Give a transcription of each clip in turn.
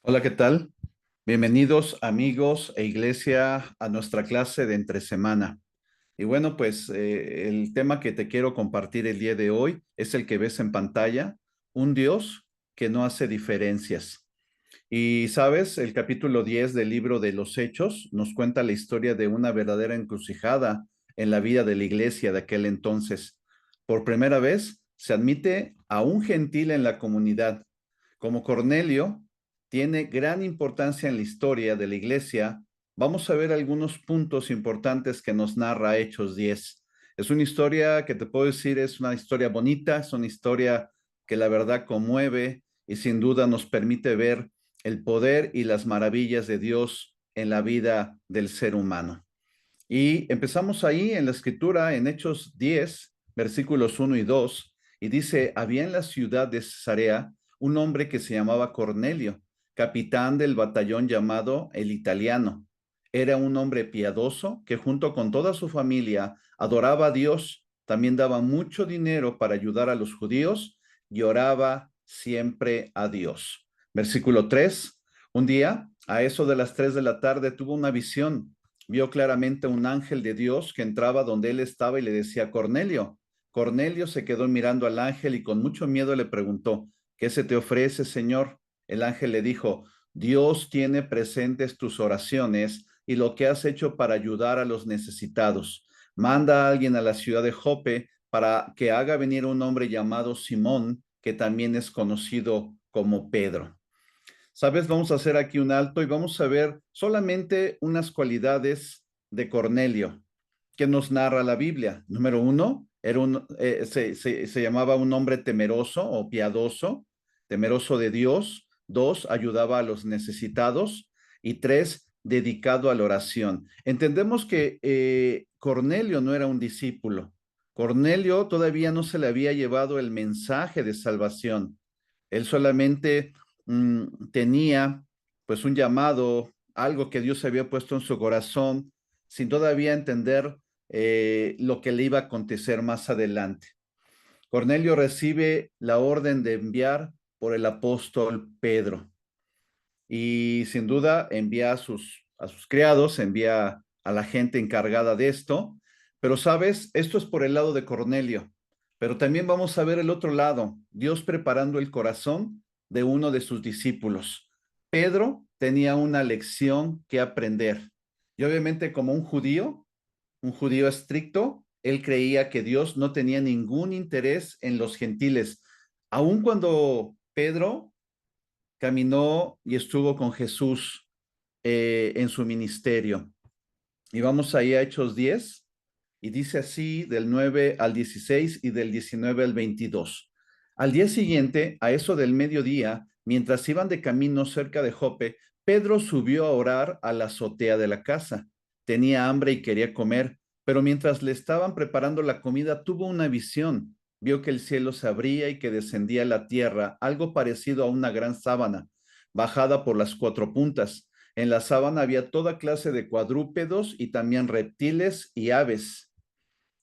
Hola, ¿qué tal? Bienvenidos amigos e iglesia a nuestra clase de entre semana. Y bueno, pues el tema que te quiero compartir el día de hoy es el que ves en pantalla, un Dios que no hace diferencias. Y sabes, el capítulo 10 del libro de los Hechos nos cuenta la historia de una verdadera encrucijada en la vida de la iglesia de aquel entonces. Por primera vez se admite a un gentil en la comunidad. Como Cornelio tiene gran importancia en la historia de la iglesia, vamos a ver algunos puntos importantes que nos narra Hechos 10. Es una historia que te puedo decir, es una historia bonita, es una historia que la verdad conmueve y sin duda nos permite ver el poder y las maravillas de Dios en la vida del ser humano. Y empezamos ahí en la escritura, en Hechos 10, versículos 1 y 2, y dice, había en la ciudad de Cesarea un hombre que se llamaba Cornelio, capitán del batallón llamado el Italiano. Era un hombre piadoso que junto con toda su familia adoraba a Dios, también daba mucho dinero para ayudar a los judíos y oraba siempre a Dios. Versículo 3, un día, a eso de las 3 de la tarde, tuvo una visión. Vio claramente un ángel de Dios que entraba donde él estaba y le decía, Cornelio. Cornelio se quedó mirando al ángel y con mucho miedo le preguntó, ¿qué se te ofrece, Señor? El ángel le dijo, Dios tiene presentes tus oraciones y lo que has hecho para ayudar a los necesitados. Manda a alguien a la ciudad de Jope para que haga venir un hombre llamado Simón, que también es conocido como Pedro. Sabes, vamos a hacer aquí un alto y vamos a ver solamente unas cualidades de Cornelio que nos narra la Biblia. Número uno, se llamaba un hombre temeroso o piadoso, temeroso de Dios. Dos, ayudaba a los necesitados. Y tres, dedicado a la oración. Entendemos que Cornelio no era un discípulo. Cornelio todavía no se le había llevado el mensaje de salvación. Él solamente tenía pues un llamado, algo que Dios había puesto en su corazón, sin todavía entender lo que le iba a acontecer más adelante. Cornelio recibe la orden de enviar por el apóstol Pedro y sin duda envía a sus criados, envía a la gente encargada de esto, pero sabes, esto es por el lado de Cornelio, pero también vamos a ver el otro lado, Dios preparando el corazón de uno de sus discípulos. Pedro tenía una lección que aprender y obviamente como un judío estricto, él creía que Dios no tenía ningún interés en los gentiles, aun cuando Pedro caminó y estuvo con Jesús en su ministerio. Y vamos ahí a Hechos 10 y dice así del 9 al 16 y del 19 al 22. Al día siguiente, a eso del mediodía, mientras iban de camino cerca de Jope, Pedro subió a orar a la azotea de la casa. Tenía hambre y quería comer, pero mientras le estaban preparando la comida, tuvo una visión. Vio que el cielo se abría y que descendía a la tierra algo parecido a una gran sábana, bajada por las cuatro puntas. En la sábana había toda clase de cuadrúpedos y también reptiles y aves.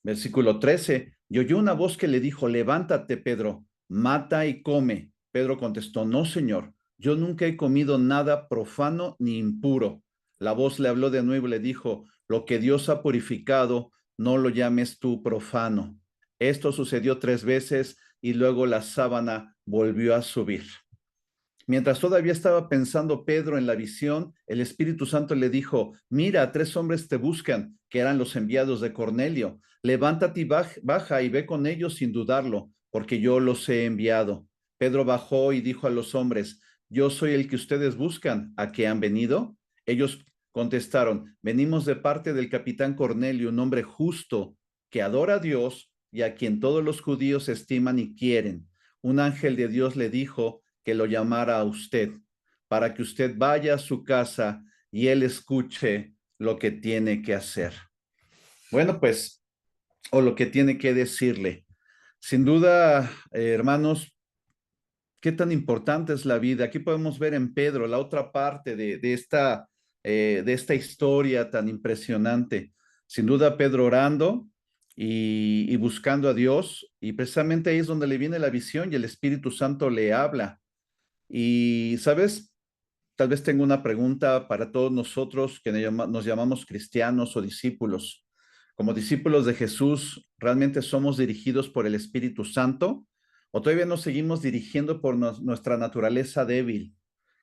Versículo 13. Y oyó una voz que le dijo, levántate, Pedro, mata y come. Pedro contestó, no, Señor, yo nunca he comido nada profano ni impuro. La voz le habló de nuevo y le dijo, lo que Dios ha purificado, no lo llames tú profano. Esto sucedió 3 veces y luego la sábana volvió a subir. Mientras todavía estaba pensando Pedro en la visión, el Espíritu Santo le dijo, mira, 3 hombres te buscan, que eran los enviados de Cornelio. Levántate y baja y ve con ellos sin dudarlo, porque yo los he enviado. Pedro bajó y dijo a los hombres, yo soy el que ustedes buscan. ¿A qué han venido? Ellos contestaron, venimos de parte del capitán Cornelio, un hombre justo que adora a Dios y a quien todos los judíos estiman y quieren. Un ángel de Dios le dijo que lo llamara a usted, para que usted vaya a su casa y él escuche lo que tiene que hacer. Bueno, pues, o lo que tiene que decirle. Sin duda, hermanos, qué tan importante es la vida. Aquí podemos ver en Pedro la otra parte de esta historia tan impresionante. Sin duda, Pedro orando y buscando a Dios, y precisamente ahí es donde le viene la visión y el Espíritu Santo le habla. Y, ¿sabes? tal vez tengo una pregunta para todos nosotros que nos llamamos cristianos o discípulos. Como discípulos de Jesús, ¿realmente somos dirigidos por el Espíritu Santo o todavía nos seguimos dirigiendo por nuestra naturaleza débil?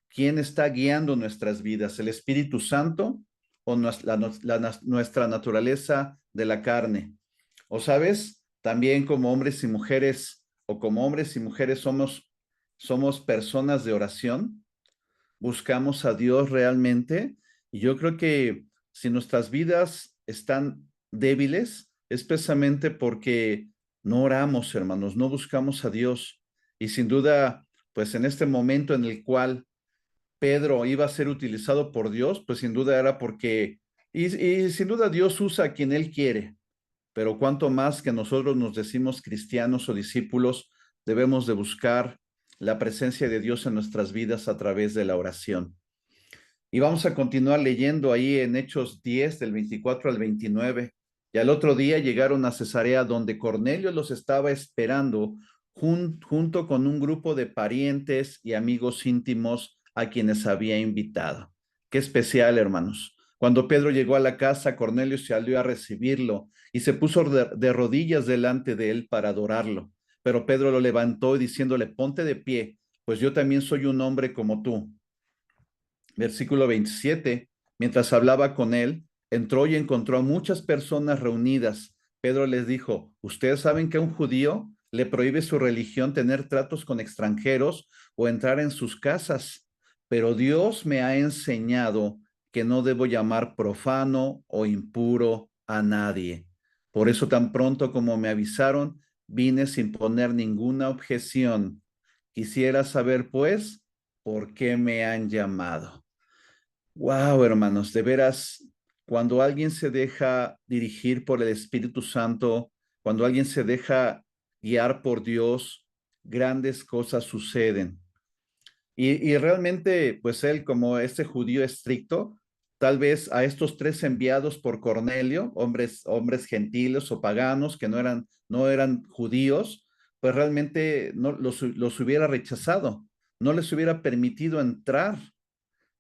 ¿Quién está guiando nuestras vidas? ¿El Espíritu Santo o nuestra naturaleza de la carne? O sabes, también como hombres y mujeres, o como hombres y mujeres somos personas de oración, buscamos a Dios realmente. Y yo creo que si nuestras vidas están débiles, es precisamente porque no oramos, hermanos, no buscamos a Dios. Y sin duda, pues en este momento en el cual Pedro iba a ser utilizado por Dios, pues sin duda era porque, y sin duda Dios usa a quien Él quiere, pero cuanto más que nosotros nos decimos cristianos o discípulos, debemos de buscar la presencia de Dios en nuestras vidas a través de la oración. Y vamos a continuar leyendo ahí en Hechos 10, del 24 al 29. Y al otro día llegaron a Cesarea, donde Cornelio los estaba esperando junto con un grupo de parientes y amigos íntimos a quienes había invitado. Qué especial, hermanos. Cuando Pedro llegó a la casa, Cornelio salió a recibirlo y se puso de rodillas delante de él para adorarlo. Pero Pedro lo levantó diciéndole, ponte de pie, pues yo también soy un hombre como tú. Versículo 27, mientras hablaba con él, entró y encontró a muchas personas reunidas. Pedro les dijo, ¿ustedes saben que a un judío le prohíbe su religión tener tratos con extranjeros o entrar en sus casas? Pero Dios me ha enseñado que no debo llamar profano o impuro a nadie. Por eso tan pronto como me avisaron, vine sin poner ninguna objeción. Quisiera saber, pues, por qué me han llamado. Wow, hermanos, de veras, cuando alguien se deja dirigir por el Espíritu Santo, cuando alguien se deja guiar por Dios, grandes cosas suceden. Y realmente, pues él, como este judío estricto, tal vez a estos tres enviados por Cornelio, hombres gentiles o paganos que no eran judíos, pues realmente no, los hubiera rechazado, no les hubiera permitido entrar,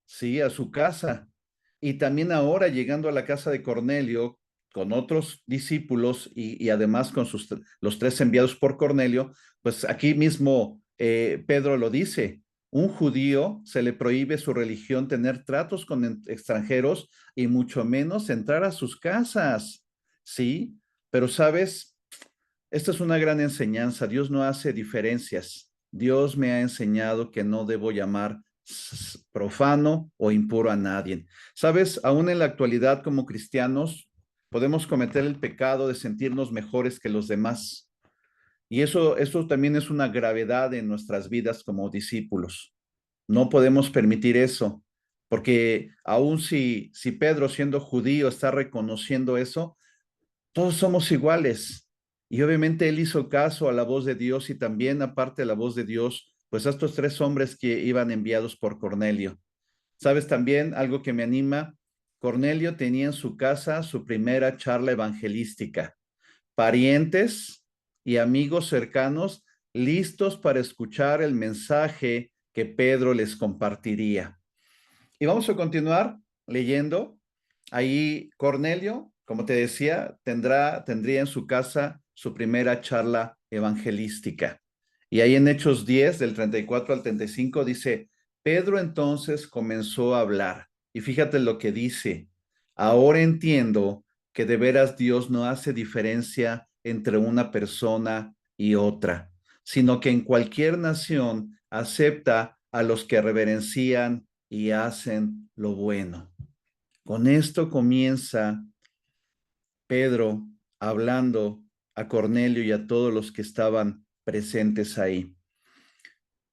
sí, a su casa. Y también ahora llegando a la casa de Cornelio con otros discípulos y además con los tres enviados por Cornelio, pues aquí mismo Pedro lo dice, un judío se le prohíbe su religión tener tratos con extranjeros y mucho menos entrar a sus casas, ¿sí? Pero sabes, esta es una gran enseñanza. Dios no hace diferencias. Dios me ha enseñado que no debo llamar profano o impuro a nadie. Sabes, aún en la actualidad como cristianos podemos cometer el pecado de sentirnos mejores que los demás. Y eso también es una gravedad en nuestras vidas como discípulos. No podemos permitir eso, porque aún si Pedro siendo judío está reconociendo eso, todos somos iguales. Y obviamente él hizo caso a la voz de Dios y también aparte de la voz de Dios, pues a estos tres hombres que iban enviados por Cornelio. ¿Sabes también algo que me anima? Cornelio tenía en su casa su primera charla evangelística. Parientes y amigos cercanos listos para escuchar el mensaje que Pedro les compartiría. Y vamos a continuar leyendo. Ahí Cornelio, como te decía, tendría en su casa su primera charla evangelística. Y ahí en Hechos 10, del 34 al 35, dice, Pedro entonces comenzó a hablar. Y fíjate lo que dice, ahora entiendo que de veras Dios no hace diferencia entre una persona y otra, sino que en cualquier nación acepta a los que reverencian y hacen lo bueno. Con esto comienza Pedro hablando a Cornelio y a todos los que estaban presentes ahí.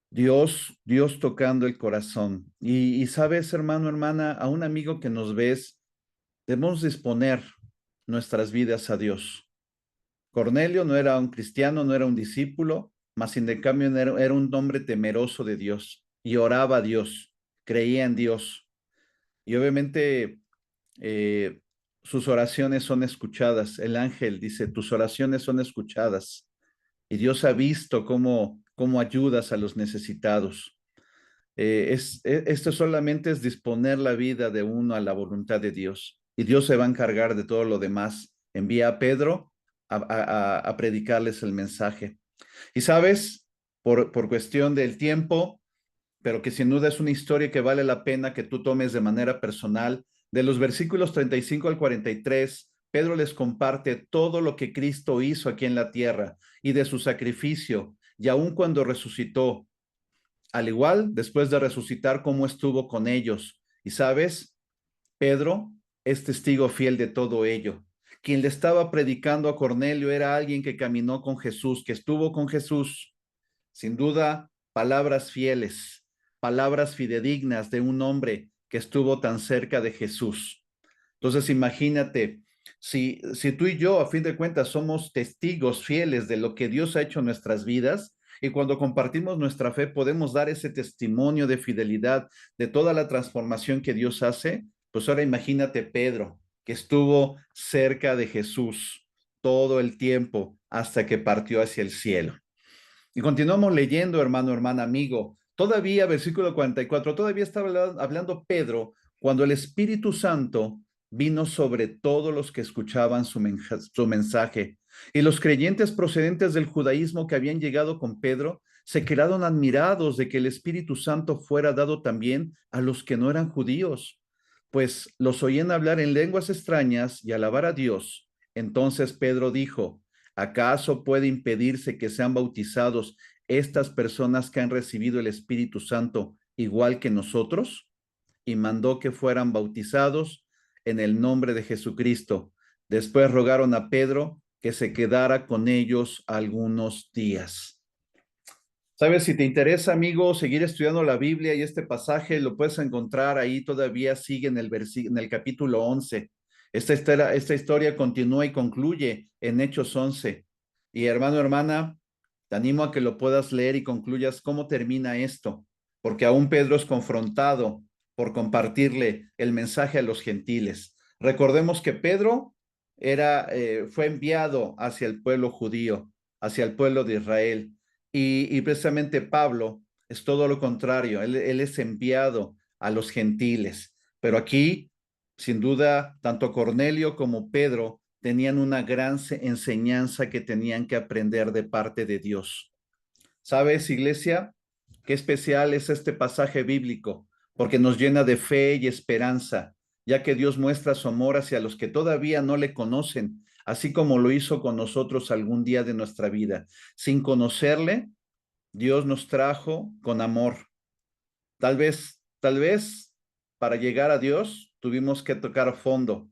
Dios tocando el corazón. Y sabes, hermano, hermana, a un amigo que nos ves, debemos disponer nuestras vidas a Dios. Cornelio no era un cristiano, no era un discípulo, mas sin de cambio era un hombre temeroso de Dios y oraba a Dios, creía en Dios. Y obviamente eh, sus oraciones son escuchadas. El ángel dice, tus oraciones son escuchadas. Y Dios ha visto cómo ayudas a los necesitados. Esto solamente es disponer la vida de uno a la voluntad de Dios. Y Dios se va a encargar de todo lo demás. Envía a Pedro a predicarles el mensaje. Y sabes, por cuestión del tiempo, pero que sin duda es una historia que vale la pena que tú tomes de manera personal. De los versículos 35 al 43, Pedro les comparte todo lo que Cristo hizo aquí en la tierra y de su sacrificio, y aun cuando resucitó, al igual, después de resucitar, cómo estuvo con ellos. Y sabes, Pedro es testigo fiel de todo ello. Quien le estaba predicando a Cornelio era alguien que caminó con Jesús, que estuvo con Jesús. Sin duda, palabras fieles, palabras fidedignas de un hombre que estuvo tan cerca de Jesús. Entonces, imagínate, si tú y yo, a fin de cuentas, somos testigos fieles de lo que Dios ha hecho en nuestras vidas, y cuando compartimos nuestra fe, podemos dar ese testimonio de fidelidad de toda la transformación que Dios hace, pues ahora imagínate Pedro, que estuvo cerca de Jesús todo el tiempo hasta que partió hacia el cielo. Y continuamos leyendo, hermano, hermana, amigo. Todavía, versículo 44, todavía estaba hablando Pedro cuando el Espíritu Santo vino sobre todos los que escuchaban su mensaje. Y los creyentes procedentes del judaísmo que habían llegado con Pedro se quedaron admirados de que el Espíritu Santo fuera dado también a los que no eran judíos, pues los oían hablar en lenguas extrañas y alabar a Dios. Entonces Pedro dijo: ¿acaso puede impedirse que sean bautizados estas personas que han recibido el Espíritu Santo igual que nosotros? Y mandó que fueran bautizados en el nombre de Jesucristo. Después rogaron a Pedro que se quedara con ellos algunos días. Sabes, si te interesa, amigo, seguir estudiando la Biblia y este pasaje, lo puedes encontrar ahí, todavía sigue en en el capítulo 11. Esta historia continúa y concluye en Hechos 11. Y hermano, hermana, te animo a que lo puedas leer y concluyas cómo termina esto, porque aún Pedro es confrontado por compartirle el mensaje a los gentiles. Recordemos que Pedro fue enviado hacia el pueblo judío, hacia el pueblo de Israel. Y precisamente Pablo es todo lo contrario, él es enviado a los gentiles. Pero aquí, sin duda, tanto Cornelio como Pedro tenían una gran enseñanza que tenían que aprender de parte de Dios. ¿Sabes, iglesia? Qué especial es este pasaje bíblico, porque nos llena de fe y esperanza, ya que Dios muestra su amor hacia los que todavía no le conocen, así como lo hizo con nosotros algún día de nuestra vida. Sin conocerle, Dios nos trajo con amor. Tal vez para llegar a Dios tuvimos que tocar fondo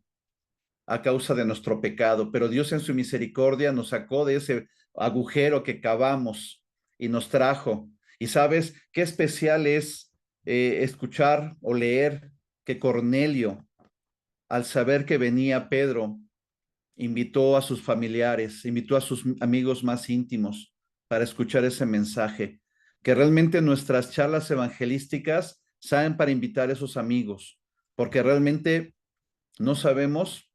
a causa de nuestro pecado, pero Dios en su misericordia nos sacó de ese agujero que cavamos y nos trajo. Y sabes qué especial es escuchar o leer que Cornelio, al saber que venía Pedro, invitó a sus familiares, invitó a sus amigos más íntimos para escuchar ese mensaje, que realmente nuestras charlas evangelísticas saben para invitar a esos amigos, porque realmente no sabemos,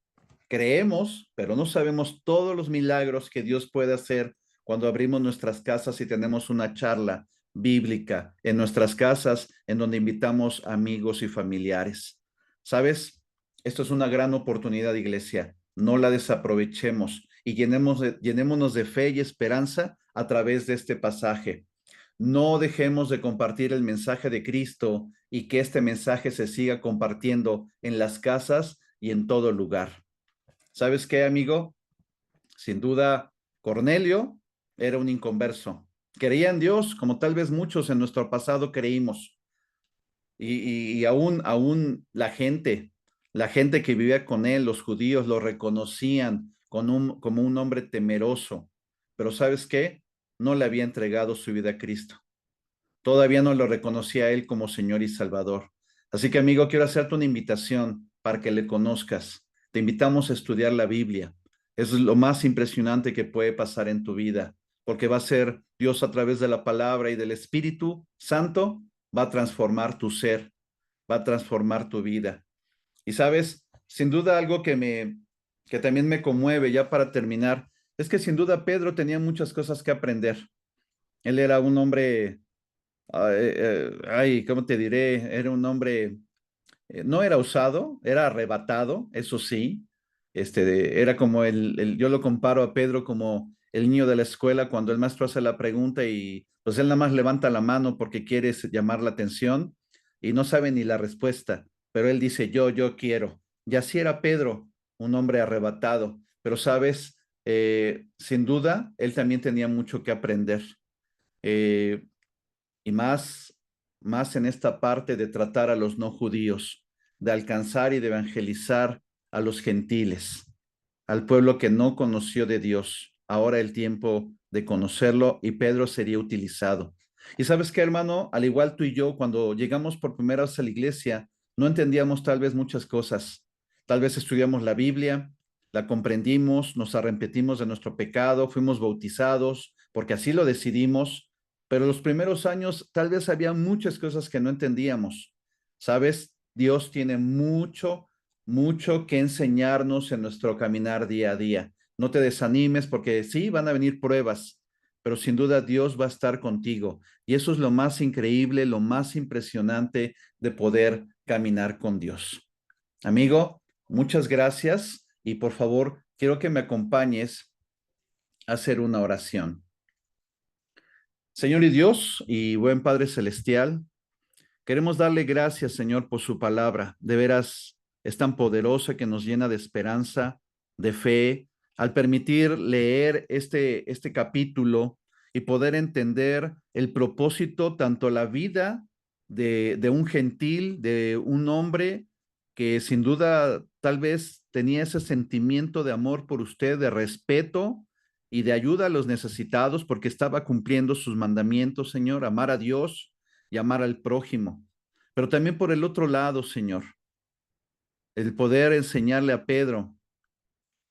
creemos, pero no sabemos todos los milagros que Dios puede hacer cuando abrimos nuestras casas y tenemos una charla bíblica en nuestras casas en donde invitamos amigos y familiares. ¿Sabes? Esto es una gran oportunidad, iglesia. No la desaprovechemos y llenémonos de fe y esperanza a través de este pasaje. No dejemos de compartir el mensaje de Cristo y que este mensaje se siga compartiendo en las casas y en todo lugar. ¿Sabes qué, amigo? Sin duda, Cornelio era un inconverso. Creía en Dios, como tal vez muchos en nuestro pasado creímos. Y aún la gente que vivía con él, los judíos, lo reconocían como un hombre temeroso. Pero ¿sabes qué? No le había entregado su vida a Cristo. Todavía no lo reconocía a él como Señor y Salvador. Así que, amigo, quiero hacerte una invitación para que le conozcas. Te invitamos a estudiar la Biblia. Es lo más impresionante que puede pasar en tu vida, porque va a ser Dios a través de la palabra y del Espíritu Santo, va a transformar tu ser, va a transformar tu vida. Y sabes, sin duda algo que también me conmueve ya para terminar, es que sin duda Pedro tenía muchas cosas que aprender. Él era un hombre Ay, ¿cómo te diré? Era un hombre, no era usado, era arrebatado, eso sí. Era como yo lo comparo a Pedro como el niño de la escuela cuando el maestro hace la pregunta y pues él nada más levanta la mano porque quiere llamar la atención y no sabe ni la respuesta, pero él dice yo quiero. Y así era Pedro, un hombre arrebatado, pero sabes, sin duda, él también tenía mucho que aprender. Eh, y más en esta parte de tratar a los no judíos, de alcanzar y de evangelizar a los gentiles, al pueblo que no conoció de Dios. Ahora el tiempo de conocerlo y Pedro sería utilizado. Y sabes qué, hermano, al igual tú y yo, cuando llegamos por primera vez a la iglesia, no entendíamos tal vez muchas cosas. Tal vez estudiamos la Biblia, la comprendimos, nos arrepentimos de nuestro pecado, fuimos bautizados, porque así lo decidimos, pero los primeros años tal vez había muchas cosas que no entendíamos. ¿Sabes? Dios tiene mucho que enseñarnos en nuestro caminar día a día. No te desanimes porque sí, van a venir pruebas, pero sin duda Dios va a estar contigo. Y eso es lo más increíble, lo más impresionante de poder caminar con Dios. Amigo, muchas gracias y por favor, quiero que me acompañes a hacer una oración. Señor y Dios y buen Padre Celestial, queremos darle gracias, Señor, por su palabra. De veras, es tan poderosa que nos llena de esperanza, de fe, al permitir leer este capítulo y poder entender el propósito, tanto la vida de un gentil, de un hombre que sin duda tal vez tenía ese sentimiento de amor por usted, de respeto y de ayuda a los necesitados, porque estaba cumpliendo sus mandamientos, Señor, amar a Dios y amar al prójimo. Pero también por el otro lado, Señor, el poder enseñarle a Pedro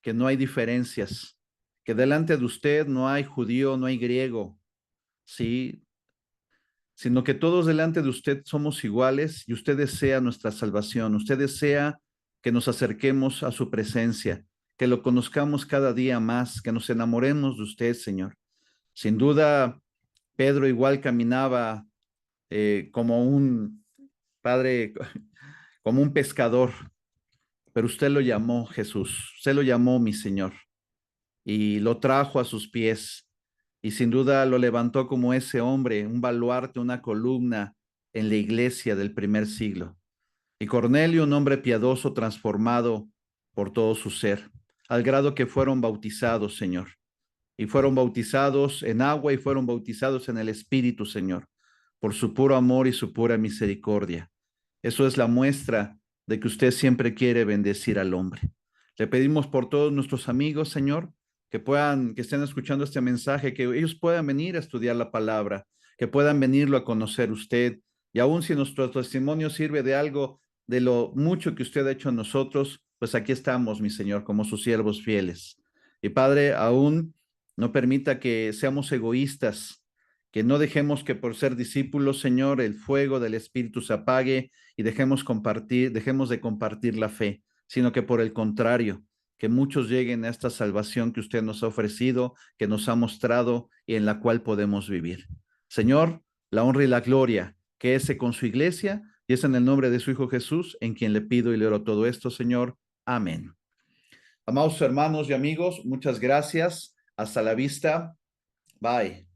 que no hay diferencias, que delante de usted no hay judío, no hay griego, sí, sino que todos delante de usted somos iguales y usted desea nuestra salvación, usted desea que nos acerquemos a su presencia, que lo conozcamos cada día más, que nos enamoremos de usted, Señor. Sin duda, Pedro igual caminaba como un padre, como un pescador, pero usted lo llamó Jesús, usted lo llamó mi Señor y lo trajo a sus pies y sin duda lo levantó como ese hombre, un baluarte, una columna en la iglesia del primer siglo. Y Cornelio, un hombre piadoso transformado por todo su ser, al grado que fueron bautizados, Señor, y fueron bautizados en agua y fueron bautizados en el Espíritu, Señor, por su puro amor y su pura misericordia. Eso es la muestra de que usted siempre quiere bendecir al hombre. Le pedimos por todos nuestros amigos, Señor, que estén escuchando este mensaje, que ellos puedan venir a estudiar la palabra, que puedan venirlo a conocer usted. Y aun si nuestro testimonio sirve de algo, de lo mucho que usted ha hecho en nosotros, pues aquí estamos, mi Señor, como sus siervos fieles. Y Padre, aún no permita que seamos egoístas, que no dejemos que por ser discípulos, Señor, el fuego del Espíritu se apague y dejemos de compartir la fe, sino que por el contrario, que muchos lleguen a esta salvación que usted nos ha ofrecido, que nos ha mostrado y en la cual podemos vivir. Señor, la honra y la gloria, que es con su iglesia, y es en el nombre de su Hijo Jesús, en quien le pido y le oro todo esto, Señor. Amén. Amados hermanos y amigos, muchas gracias. Hasta la vista. Bye.